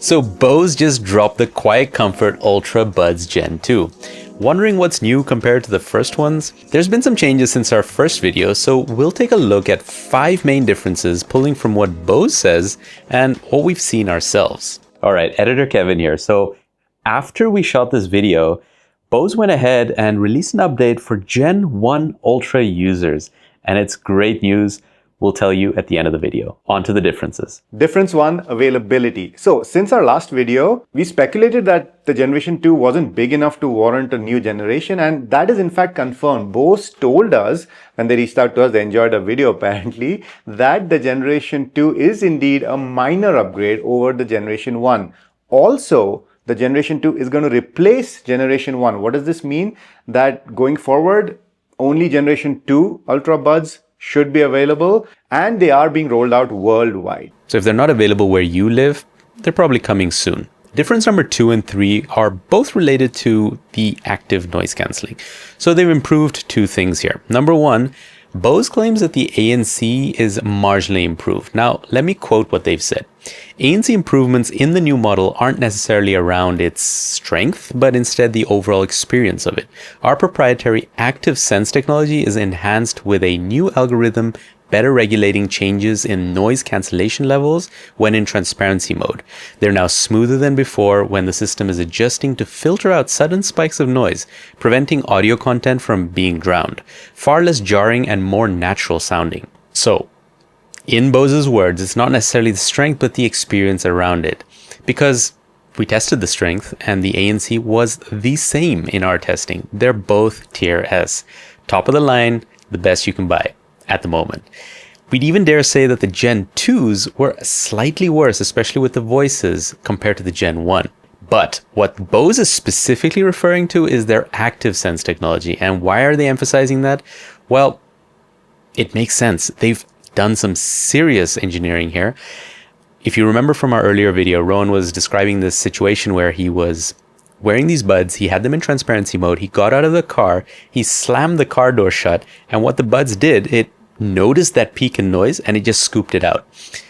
So Bose just dropped the Quiet Comfort Ultra Buds Gen 2. Wondering what's new compared to the first ones? There's been some changes since our first video, so we'll take a look at 5 main differences pulling from what Bose says and what we've seen ourselves. Alright, editor Kevin here. So after we shot this video, Bose went ahead and released an update for Gen 1 Ultra users, and it's great news. We'll tell you at the end of the video. On to the differences. Difference 1, availability. So since our last video, we speculated that the Generation 2 wasn't big enough to warrant a new generation, and that is in fact confirmed. Bose told us, when they reached out to us, they enjoyed our video apparently, that the Generation 2 is indeed a minor upgrade over the Generation 1. Also, the Generation 2 is going to replace Generation 1. What does this mean? That going forward, only Generation 2 Ultra Buds should be available, and they are being rolled out worldwide. So if they're not available where you live, they're probably coming soon. Difference number 2 and 3 are both related to the active noise cancelling. So they've improved 2 things here. Number 1, Bose claims that the ANC is marginally improved. Now, let me quote what they've said. ANC improvements in the new model aren't necessarily around its strength, but instead the overall experience of it. Our proprietary Active Sense technology is enhanced with a new algorithm better regulating changes in noise cancellation levels when in transparency mode. They're now smoother than before when the system is adjusting to filter out sudden spikes of noise, preventing audio content from being drowned. Far less jarring and more natural sounding. So, in Bose's words, it's not necessarily the strength, but the experience around it. Because we tested the strength and the ANC was the same in our testing. They're both tier S. Top of the line, the best you can buy at the moment. We'd even dare say that the Gen 2s were slightly worse, especially with the voices, compared to the Gen 1. But what Bose is specifically referring to is their Active Sense technology. And why are they emphasizing that? Well, it makes sense. They've done some serious engineering here. If you remember from our earlier video, Rowan was describing this situation where he was wearing these buds, he had them in transparency mode, he got out of the car, he slammed the car door shut, and what the buds did, it noticed that peak in noise and it just scooped it out.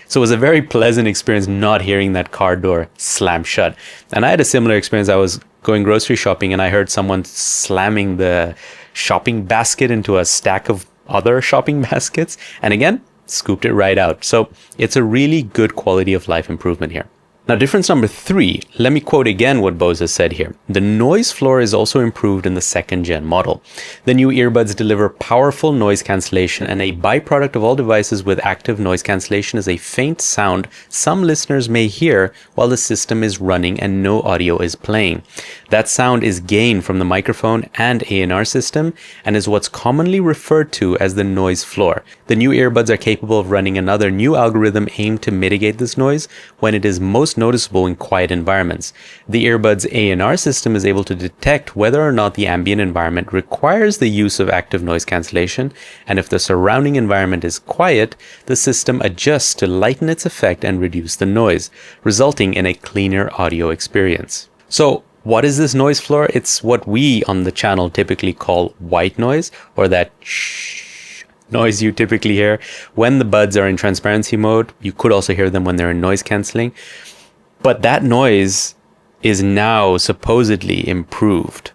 So it was a very pleasant experience not hearing that car door slam shut. And I had a similar experience. I was going grocery shopping and I heard someone slamming the shopping basket into a stack of other shopping baskets, and again, scooped it right out. So it's a really good quality of life improvement here. Now, difference number 3, let me quote again what Bose has said here. The noise floor is also improved in the 2nd gen model. The new earbuds deliver powerful noise cancellation, and a byproduct of all devices with active noise cancellation is a faint sound some listeners may hear while the system is running and no audio is playing. That sound is gained from the microphone and A&R system and is what's commonly referred to as the noise floor. The new earbuds are capable of running another new algorithm aimed to mitigate this noise when it is most noticeable in quiet environments. The earbuds A&R system is able to detect whether or not the ambient environment requires the use of active noise cancellation, and if the surrounding environment is quiet, the system adjusts to lighten its effect and reduce the noise, resulting in a cleaner audio experience. So, what is this noise floor? It's what we on the channel typically call white noise, or that shh noise you typically hear when the buds are in transparency mode. You could also hear them when they're in noise cancelling. But that noise is now supposedly improved,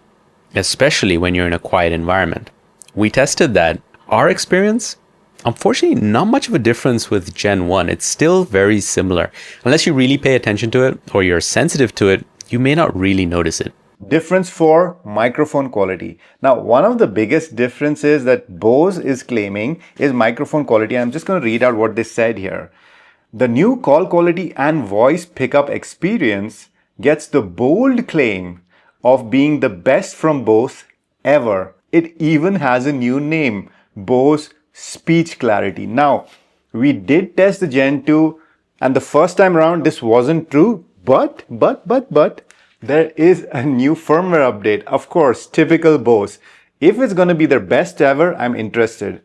especially when you're in a quiet environment. We tested that. Our experience, unfortunately, not much of a difference with Gen 1. It's still very similar. Unless you really pay attention to it or you're sensitive to it, you may not really notice it. Difference 4, microphone quality. Now, one of the biggest differences that Bose is claiming is microphone quality. I'm just going to read out what they said here. The new call quality and voice pickup experience gets the bold claim of being the best from Bose ever. It even has a new name, Bose Speech Clarity. Now, we did test the Gen 2 and the first time around this wasn't true, but there is a new firmware update. Of course, typical Bose. If it's going to be their best ever, I'm interested.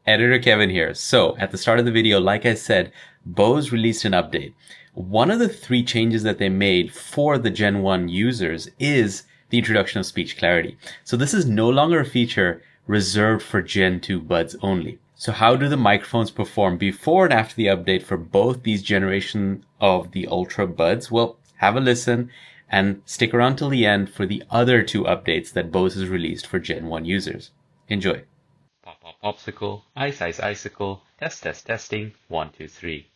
Editor Kevin here. So at the start of the video, like I said, Bose released an update. One of the 3 changes that they made for the Gen 1 users is the introduction of speech clarity. So this is no longer a feature reserved for Gen 2 buds only. So how do the microphones perform before and after the update for both these generations of the Ultra buds? Well, have a listen, and stick around till the end for the other 2 updates that Bose has released for Gen 1 users. Enjoy. Pop, pop, popsicle, ice, ice, icicle, test, test, testing, 1, 2, 3.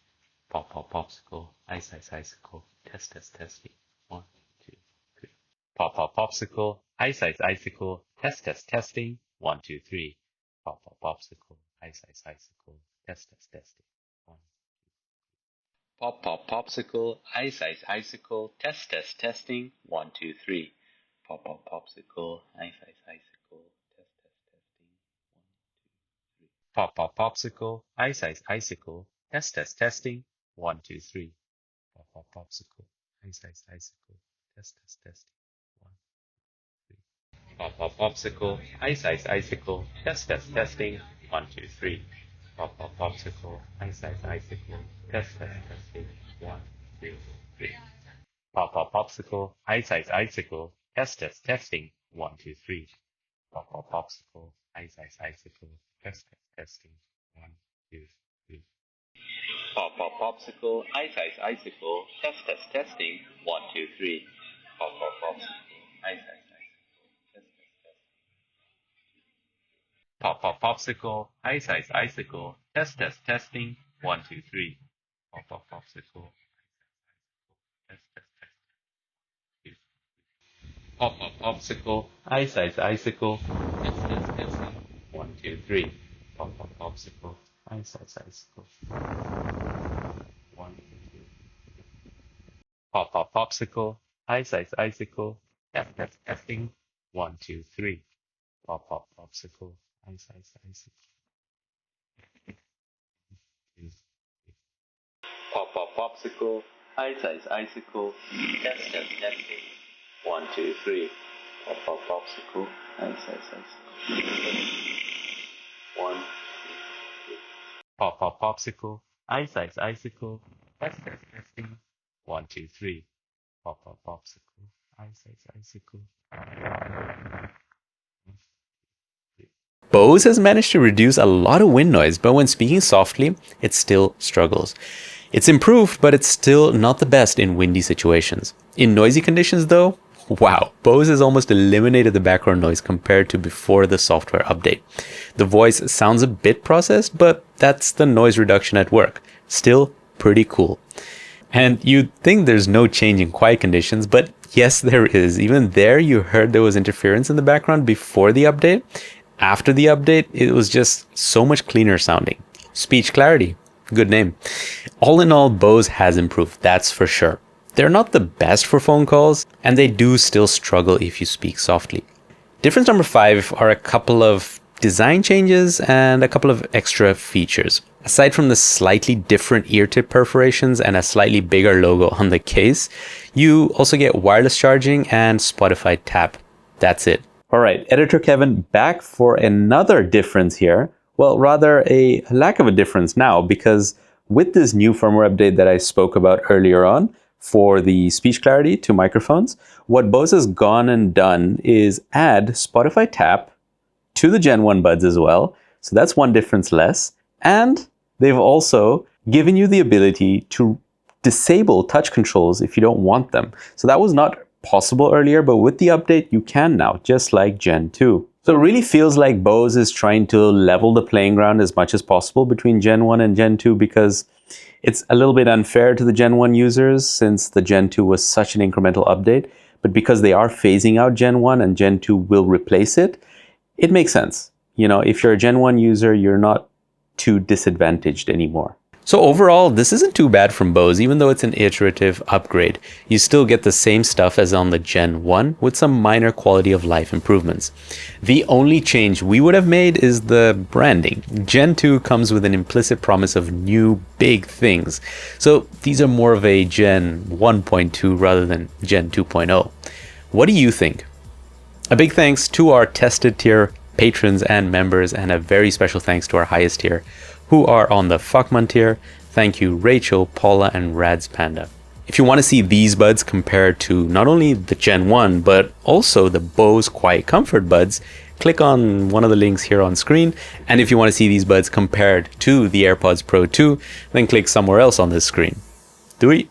Pop, pop, popsicle, ice, ice, icicle, test, test, testing, 1, 2, 3. Pop, pop, popsicle, ice, ice, icicle, test, test, testing, 1, 2, 3. Pop, pop, popsicle, ice, ice, icicle, test, test, testing, 1. Pop, pop, popsicle, ice, ice, icicle, test, test, testing, 1, 2, 3. Pop, pop, popsicle, ice, ice, icicle, test, test, testing, 1, 2, 3. Pop, pop, popsicle, ice, ice, icicle, test, test, testing, 1, 2, 3. Pop, pop, popsicle, ice, ice, icicle, test, test, testing, 1, 2, 3. Pop, pop, popsicle, ice, ice, icicle, test, test, testing, 1, 2, 3. Pop, pop, popsicle, ice, ice, icicle, test, test, testing, 1, 2, 3. Pop, pop, popsicle, ice, ice, icicle, test, test, testing, 1, 2, 3. Pop, pop, popsicle, ice, ice, icicle, test, test, testing, 1, 2, 3. Pop, pop, popsicle, ice, ice, icicle, test, test, testing, 1, 2, 3. Pop, pop, popsicle, ice, ice, icicle, test, test, testing. Pop, pop, popsicle, ice, ice, icicle, test, test, testing, 1, 2, 3. Pop, pop, popsicle, test, test, testing. Pop, pop, popsicle, ice, ice, icicle, test, test, testing, 1, 2, 3. Pop, pop, popsicle, ice, ice, icicle, 1, 2. Pop, pop, popsicle, ice, ice, icicle, test, test, testing, 1, 2, 3. Pop, pop, popsicle, ice, ice, icicle. Pop, pop, popsicle, ice, ice, icicle, test, test, testing, 1, 2, 3. Pop, pop, popsicle, ice, ice, icicle, 1, 2, 3. Pop, pop, popsicle, ice, ice, icicle, test, test, testing, 1, 2, 3. Pop, pop, popsicle, ice, ice, icicle. Bose has managed to reduce a lot of wind noise, but when speaking softly, it still struggles. It's improved, but it's still not the best in windy situations. In noisy conditions though, wow, Bose has almost eliminated the background noise compared to before the software update. The voice sounds a bit processed, but that's the noise reduction at work. Still pretty cool. And you'd think there's no change in quiet conditions, but yes, there is. Even there, you heard there was interference in the background before the update. After the update, it was just so much cleaner sounding. Speech clarity, good name. All in all, Bose has improved, that's for sure. They're not the best for phone calls, and they do still struggle if you speak softly. Difference number 5 are a couple of design changes and a couple of extra features. Aside from the slightly different ear tip perforations and a slightly bigger logo on the case, you also get wireless charging and Spotify tap. That's it. All right, Editor Kevin back for another difference here. Well, rather a lack of a difference now, because with this new firmware update that I spoke about earlier on for the speech clarity to microphones, what Bose has gone and done is add Spotify tap to the Gen 1 buds as well. So that's one difference less. And they've also given you the ability to disable touch controls if you don't want them. So that was not possible earlier, but with the update, you can now, just like Gen 2. So it really feels like Bose is trying to level the playing ground as much as possible between Gen 1 and Gen 2, because it's a little bit unfair to the Gen 1 users since the Gen 2 was such an incremental update. But because they are phasing out Gen 1 and Gen 2 will replace it, it makes sense. You know, if you're a Gen 1 user, you're not too disadvantaged anymore. So overall, this isn't too bad from Bose, even though it's an iterative upgrade. You still get the same stuff as on the Gen 1 with some minor quality of life improvements. The only change we would have made is the branding. Gen 2 comes with an implicit promise of new big things. So these are more of a Gen 1.2 rather than Gen 2.0. What do you think? A big thanks to our tested tier patrons and members, and a very special thanks to our highest tier, who are on the Fuckman tier. Thank you, Rachel, Paula, and Rads Panda. If you want to see these buds compared to not only the Gen 1, but also the Bose Quiet Comfort buds, click on one of the links here on screen. And if you want to see these buds compared to the AirPods Pro 2, then click somewhere else on this screen. Do it.